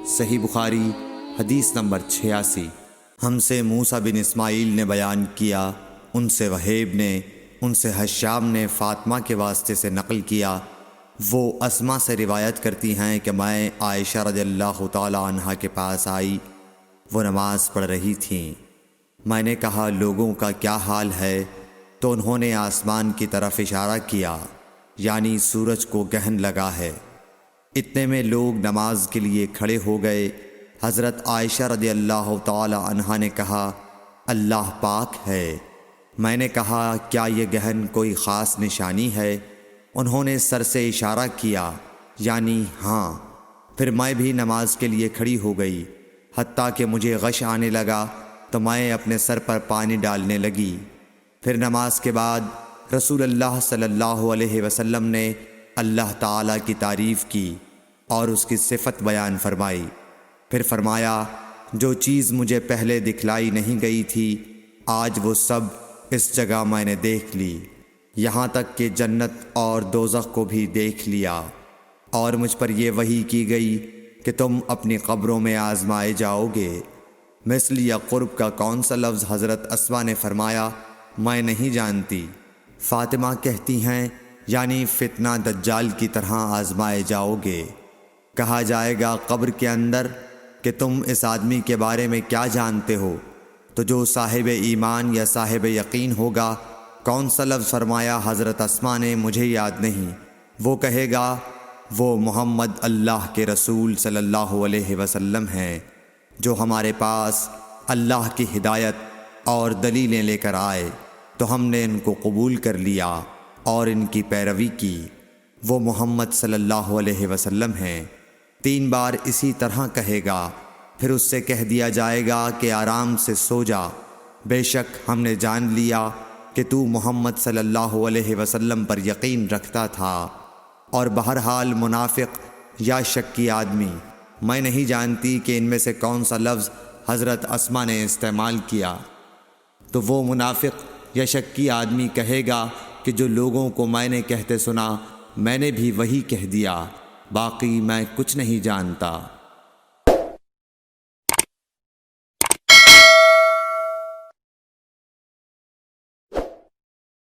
صحیح بخاری حدیث نمبر 86۔ ہم سے موسیٰ بن اسماعیل نے بیان کیا، ان سے وہیب نے، ان سے حشام نے فاطمہ کے واسطے سے نقل کیا، وہ اسما سے روایت کرتی ہیں کہ میں عائشہ رضی اللہ تعالی عنہا کے پاس آئی، وہ نماز پڑھ رہی تھیں۔ میں نے کہا لوگوں کا کیا حال ہے؟ تو انہوں نے آسمان کی طرف اشارہ کیا، یعنی سورج کو گہن لگا ہے۔ اتنے میں لوگ نماز کے لیے کھڑے ہو گئے۔ حضرت عائشہ رضی اللہ تعالی عنہا نے کہا اللہ پاک ہے۔ میں نے کہا کیا یہ گہن کوئی خاص نشانی ہے؟ انہوں نے سر سے اشارہ کیا، یعنی ہاں۔ پھر میں بھی نماز کے لیے کھڑی ہو گئی، حتیٰ کہ مجھے غش آنے لگا تو میں اپنے سر پر پانی ڈالنے لگی۔ پھر نماز کے بعد رسول اللہ صلی اللہ علیہ وسلم نے اللہ تعالیٰ کی تعریف کی اور اس کی صفت بیان فرمائی۔ پھر فرمایا جو چیز مجھے پہلے دکھلائی نہیں گئی تھی آج وہ سب اس جگہ میں نے دیکھ لی، یہاں تک کہ جنت اور دوزخ کو بھی دیکھ لیا، اور مجھ پر یہ وحی کی گئی کہ تم اپنی قبروں میں آزمائے جاؤ گے۔ مثل یا قرب کا کون سا لفظ حضرت اسما نے فرمایا میں نہیں جانتی۔ فاطمہ کہتی ہیں یعنی فتنہ دجال کی طرح آزمائے جاؤ گے۔ کہا جائے گا قبر کے اندر کہ تم اس آدمی کے بارے میں کیا جانتے ہو؟ تو جو صاحب ایمان یا صاحب یقین ہوگا، کون سا لفظ فرمایا حضرت اسما نے مجھے یاد نہیں، وہ کہے گا وہ محمد اللہ کے رسول صلی اللہ علیہ وسلم ہیں، جو ہمارے پاس اللہ کی ہدایت اور دلیلیں لے کر آئے تو ہم نے ان کو قبول کر لیا اور ان کی پیروی کی، وہ محمد صلی اللہ علیہ وسلم ہیں۔ 3 بار اسی طرح کہے گا، پھر اس سے کہہ دیا جائے گا کہ آرام سے سو جا، بے شک ہم نے جان لیا کہ تو محمد صلی اللہ علیہ وسلم پر یقین رکھتا تھا۔ اور بہرحال منافق یا شکی آدمی، میں نہیں جانتی کہ ان میں سے کون سا لفظ حضرت اسما نے استعمال کیا، تو وہ منافق یا شکی آدمی کہے گا کہ جو لوگوں کو میں نے کہتے سنا میں نے بھی وہی کہہ دیا، باقی میں کچھ نہیں جانتا۔